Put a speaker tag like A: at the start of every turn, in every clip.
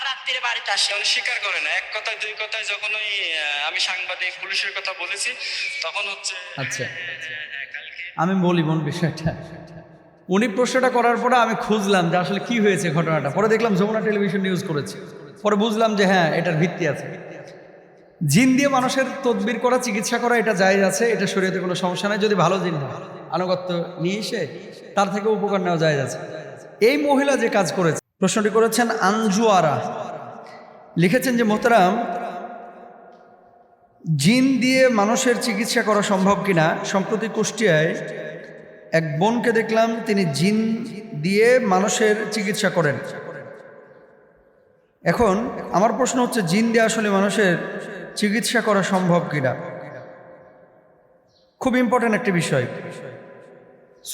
A: রাত্রিরে বাড়িতে আসে, উনি স্বীকার করে না। এক কথায় দুই কথায় যখন ওই আমি সাংবাদিক পুলিশের কথা বলেছি তখন হচ্ছে
B: আচ্ছা, আমি বলি বোন বিষয়টা। উনি প্রশ্নটা করার পরে আমি খুঁজলাম যে আসলে কি হয়েছে ঘটনাটা। পরে দেখলাম যমুনা টেলিভিশন নিউজ করেছে। পরে বুঝলাম যে হ্যাঁ, এটার ভিত্তি আছে। জিন দিয়ে মানুষের তদবির করা, চিকিৎসা করা, এটা জায়েজ আছে, এটা শরীয়তে কোনো সমস্যা নাই। যদি ভালো জিন হয়, আনুগত্য নিয়ে এসে তার থেকে উপকার নেওয়া জায়েজ আছে। এই মহিলা যে কাজ করেছে, প্রশ্নটি করেছেন আঞ্জুয়ারা, লিখেছেন যে মোহতারাম, জিন দিয়ে মানুষের চিকিৎসা করা সম্ভব কিনা। সম্প্রতি কুষ্টিয়ায় এক বোনকে দেখলাম, তিনি জিন দিয়ে মানুষের চিকিৎসা করেন। এখন আমার প্রশ্ন হচ্ছে, জিন দিয়ে আসলে মানুষের চিকিৎসা করা সম্ভব কিনা। খুব ইম্পর্টেন্ট একটি বিষয়।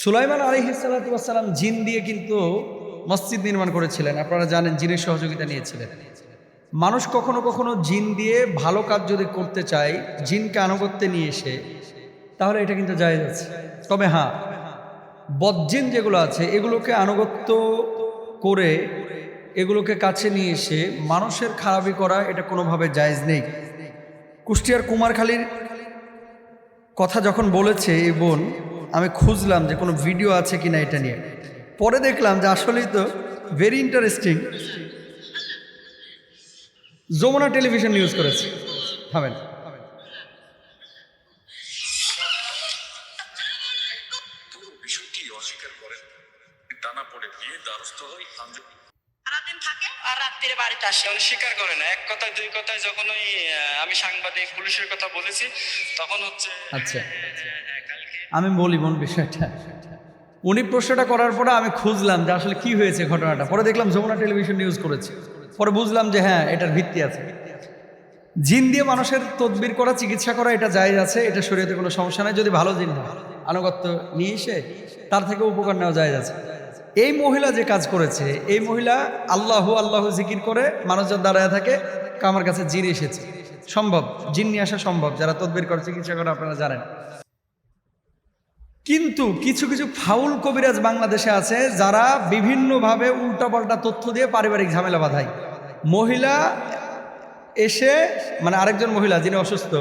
B: সুলাইমান আলাইহিস সালাতু ওয়াস সালাম জিন দিয়ে কিন্তু মসজিদ নির্মাণ করেছিলেন। আপনারা জানেন, জিনের সহযোগিতা নিয়েছিলেন। মানুষ কখনো কখনো জিন দিয়ে ভালো কাজ যদি করতে চায়, জিনকে আনুগত্যে নিয়ে এসে, তাহলে এটা কিন্তু জায়েজ আছে। তবে হ্যাঁ, বদজিন যেগুলো আছে এগুলোকে আনুগত্য করে, এগুলোকে কাছে নিয়ে এসে মানুষের খারাপি করা, এটা কোনোভাবে জায়েজ নেই। কুষ্টিয়ার কুমারখালীর কথা যখন বলেছে এই বোন, আমি খুঁজলাম যে কোনো ভিডিও আছে কিনা এটা নিয়ে। পরে দেখলাম যে আসলেই তো very interesting. Jamuna television news করেছে। থামেন।
C: বিষয়টি অস্বীকার করেন, টানা পড়ে বিয়ে দ্বারস্থ হয়
A: সারাদিন থাকে আর রাত্রিরে বাড়িতে আসে, উনি স্বীকার করে না। এক কথায় দুই কথায় যখন ওই আমি সাংবাদিক পুলিশের কথা বলেছি তখন হচ্ছে
B: আচ্ছা, আমি বলি বোন বিষয়টা। উনি প্রশ্নটা করার পরে আমি খুঁজলাম যে আসলে কি হয়েছে ঘটনাটা। পরে দেখলাম যমুনা টেলিভিশন নিউজ করেছে। পরে বুঝলাম যে হ্যাঁ, এটার ভিত্তি আছে। জিন দিয়ে মানুষের তদবির করা, চিকিৎসা করা, এটা জায়েজ আছে, এটা শরীয়তে কোনো সমস্যা নাই। যদি ভালো জিন হয়, আনুগত্য নিয়ে এসে তার থেকে উপকার নেওয়া জায়েজ আছে। এই মহিলা যে কাজ করেছে, এই মহিলা আল্লাহু আল্লাহু জিকির করে মানুষজন দাঁড়ায় থাকে, আমার কাছে জিন এসেছে। সম্ভব, জিন নিয়ে আসা সম্ভব, যারা তদবির করে, চিকিৎসা করে, আপনারা জানেন। কিন্তু কিছু কিছু ফাউল কবিরাজ বাংলাদেশে আছে, যারা বিভিন্নভাবে উল্টাপাল্টা তথ্য দিয়ে পারিবারিক ঝামেলা বাঁধায়। মহিলা এসে, মানে আরেকজন মহিলা যিনি অসুস্থ,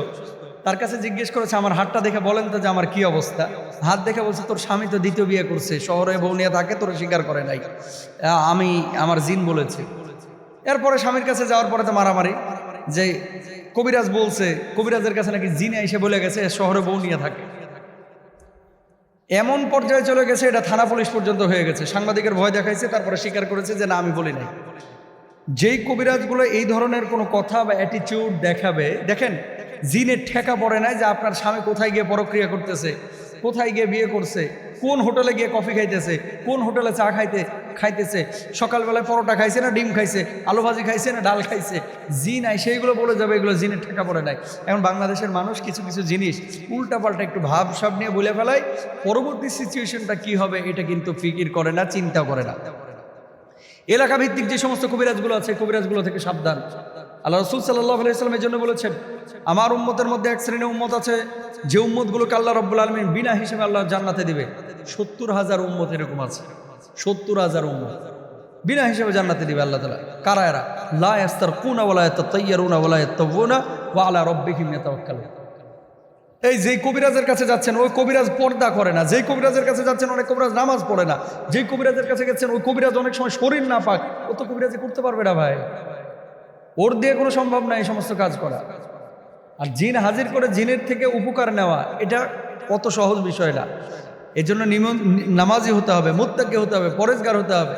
B: তার কাছে জিজ্ঞেস করেছে, আমার হাতটা দেখে বলেন তো যে আমার কি অবস্থা। হাত দেখে বলছে, তোর স্বামী তো দ্বিতীয় বিয়ে করছে, শহরে বউ নিয়ে থাকে, তোর স্বীকার করে নাই, আমার জিন বলেছে। এরপরে স্বামীর কাছে যাওয়ার পরে তো মারামারি, যে কবিরাজ বলছে, কবিরাজের কাছে নাকি জিনে এসে বলে গেছে শহরে বউ নিয়ে থাকে। এমন পর্যায়ে চলে গেছে, এটা থানা পুলিশ পর্যন্ত হয়ে গেছে। সাংবাদিকের ভয় দেখাইছে, তারপরে স্বীকার করেছে যে না, আমি বলি নাই। যেই কবিরাজগুলো এই ধরনের কোনো কথা বা অ্যাটিটিউড দেখাবে, দেখেন জিনের ঠেকা পড়ে নাই যে আপনার স্বামী কোথায় গিয়ে পরক্রিয়া করতেছে, কোথায় গিয়ে বিয়ে করছে, কোন হোটেলে গিয়ে কফি খাইতেছে, কোন হোটেলে চা খাইতেছে, সকালবেলায় পরোটা খাইছে না ডিম খাইছে, আলু ভাজি খাইছে না ডাল খাইছে। জিন আই সেইগুলো বলে যাবে, এগুলো জিনের ঠেকা পড়ে নাই। এখন বাংলাদেশের মানুষ কিছু কিছু জিনিস উল্টাপাল্টা একটু ভাব সব নিয়ে বলে ফেলায়, পরবর্তী সিচুয়েশনটা কি হবে এটা কিন্তু ফিকির করে না, চিন্তা করে না। এলাকা ভিত্তিক যে সমস্ত কবিরাজগুলো আছে, কবিরাজগুলো থেকে সাবধান। আল্লাহ রাসূল সাল্লাল্লাহু আলাইহি ওয়াসাল্লাম এই জন্য বলেছেন, আমার উম্মতের মধ্যে এক শ্রেণীর উম্মত আছে, যে উম্মতগুলোকে আল্লাহ রাব্বুল আলামিন বিনা হিসেবে আল্লাহ জান্নাতে দিবে। 70,000 উম্মত এরকম আছে, 70,000 উম্মত বিনা হিসেবে জান্নাতে দিবে আল্লাহ তাআলা। কারা এরা? লা ইয়াস্তারকুনা ওয়া লা ইয়াতাতায়্যারুনা ওয়া লা ইয়াতাওয়ানা ওয়া আলা রাব্বিহিম ইয়াতাওয়াক্কালুন। এই যেই কবিরাজের কাছে যাচ্ছেন, ওই কবিরাজ পর্দা করে না। যেই কবিরাজের কাছে যাচ্ছেন, অনেক কবিরাজ নামাজ পড়ে না। যেই কবিরাজের কাছে গেছেন, ওই কবিরাজ অনেক সময় শরীর না পাক, ও তো কবিরাজি করতে পারবে না ভাই। ওর দিয়ে কোনো সম্ভব না এই সমস্ত কাজ করা। আর জিন হাজির করে জিনের থেকে উপকার নেওয়া, এটা কত সহজ বিষয় না। এর জন্য নামাজি হতে হবে, মুত্তাকি হতে হবে, পরেজগার হতে হবে,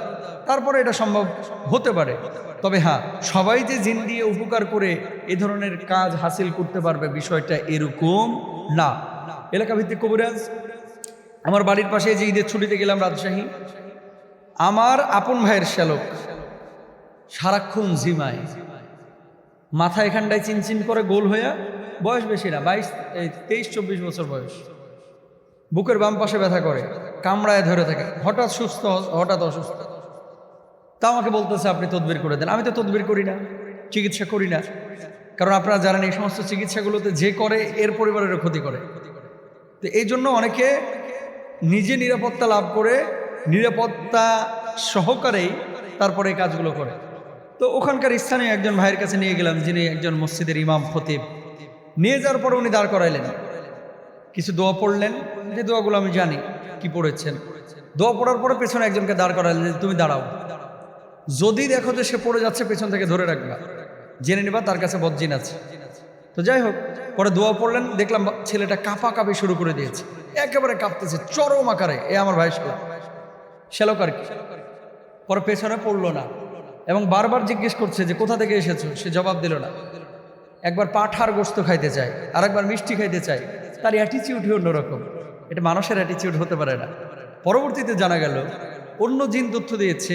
B: তারপরে এটা সম্ভব হতে পারে। তবে হ্যাঁ, সবাই যে জিন দিয়ে উপকার করে এ ধরনের কাজ হাসিল করতে পারবে, বিষয়টা এরকম না। এলাকা ভিত্তিক কবিরাজ, আমার বাড়ির পাশে যে ঈদের ছুটিতে গেলাম রাজশাহী, আমার আপন ভাইয়ের শ্যালক সারাক্ষণ জিমায়, মাথা এখানটায় চিনচিন করে গোল হইয়া, বয়স বেশি না, 23-24 বছর বয়স, বুকের বাম পাশে ব্যথা করে, কামড়ায় ধরে থাকে, হঠাৎ সুস্থ, হঠাৎ অসুস্থ। তা আমাকে বলতেছে আপনি তদবির করে দেন। আমি তো তদবির করি না, চিকিৎসা করি না, কারণ আপনারা জানেন এই সমস্ত চিকিৎসাগুলোতে যে করে এর পরিবারেরও ক্ষতি করে। তো এই জন্য অনেকে নিজে নিরাপত্তা লাভ করে, নিরাপত্তা সহকারেই তারপরে এই কাজগুলো করে। তো ওখানকার স্থানীয় একজন ভাইয়ের কাছে নিয়ে গেলাম, যিনি একজন মসজিদের ইমাম খতিব। নিয়ে যাওয়ার পরে উনি দাঁড় করাইলেন, কিছু দোয়া পড়লেন, যে দোয়াগুলো আমি জানি কি পড়েছেন। দোয়া পড়ার পরে পেছনে একজনকে দাঁড় করাইলেন যে তুমি দাঁড়াও, যদি দেখো যে সে পড়ে যাচ্ছে পেছন থেকে ধরে রাখবা, জেনে নিবা তার কাছে বজ্জিন আছে। তো যাই হোক, পরে দোয়া পড়লেন, দেখলাম ছেলেটা কাঁপি শুরু করে দিয়েছে, একেবারে কাঁপতেছে চরম আকারে। এ আমার ভাই শ্যালক আর কি। পরে পেছনে পড়লো না এবং বারবার জিজ্ঞেস করছে যে কোথা থেকে এসেছো, সে জবাব দিল না। একবার পাঠার গোস্ত খাইতে চায়, আর একবার মিষ্টি খাইতে চায়। তার অ্যাটিচিউডই অন্যরকম, এটা মানুষের অ্যাটিচিউড হতে পারে না। পরবর্তীতে জানা গেল অন্য জিন তথ্য দিয়েছে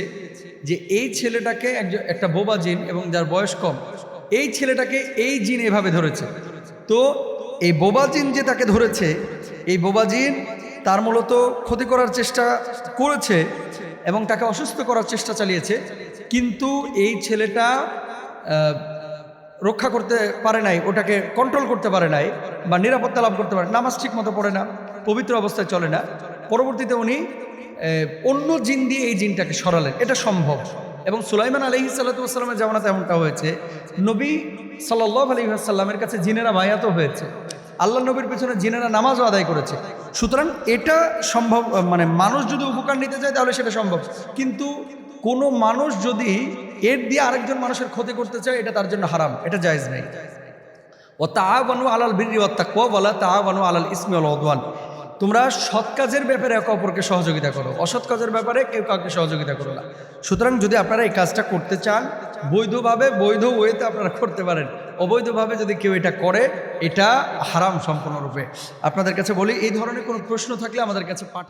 B: যে এই ছেলেটাকে একটা বোবা জিন, এবং যার বয়স কম, এই ছেলেটাকে এই জিন এভাবে ধরেছে। তো এই বোবা জিন যে তাকে ধরেছে, এই বোবা জিন তার মূলত ক্ষতি করার চেষ্টা করেছে এবং তাকে অসুস্থ করার চেষ্টা চালিয়েছে, কিন্তু এই ছেলেটা রক্ষা করতে পারে নাই, ওটাকে কন্ট্রোল করতে পারে নাই বা নিরাপত্তা লাভ করতে পারে। নামাজ ঠিক মতো পড়ে না, পবিত্র অবস্থায় চলে না। পরবর্তীতে উনি অন্য জিন দিয়ে এই জিনটাকে সরালেন, এটা সম্ভব। এবং সুলাইমান আলাইহিস সালাতু ওয়াস সালামের জামানাতে এমনটা হয়েছে। নবী সাল্লাল্লাহু আলাইহি ওয়াসাল্লামের কাছে জিনেরা বায়াতও হয়েছে, আল্লাহ নবীর পেছনে জিনেরা নামাজও আদায় করেছে। সুতরাং এটা সম্ভব, মানে মানুষ যদি উপকার নিতে চায় তাহলে সেটা সম্ভব। কিন্তু কোনো মানুষ যদি এর দিয়ে আরেকজন মানুষের ক্ষতি করতে চায়, এটা তার জন্য হারাম, এটা জায়েজ নেই। ও তাআওয়ানু আলাল বিররি ওয়াত তাকওয়া ওয়ালা তাআওয়ানু আলাল ইসমি ওয়াল উদওয়ান। তোমরা সৎ কাজের ব্যাপারে একে অপরকে সহযোগিতা করো, অসৎ কাজের ব্যাপারে কেউ কাউকে সহযোগিতা করো না। সুতরাং যদি আপনারা এই কাজটা করতে চান, বৈধভাবে, বৈধ ওয়েতে আপনারা করতে পারেন। অবৈধভাবে যদি কেউ এটা করে, এটা হারাম সম্পূর্ণরূপে। আপনাদের কাছে বলি, এই ধরনের কোনো প্রশ্ন থাকলে আমাদের কাছে পাঠান।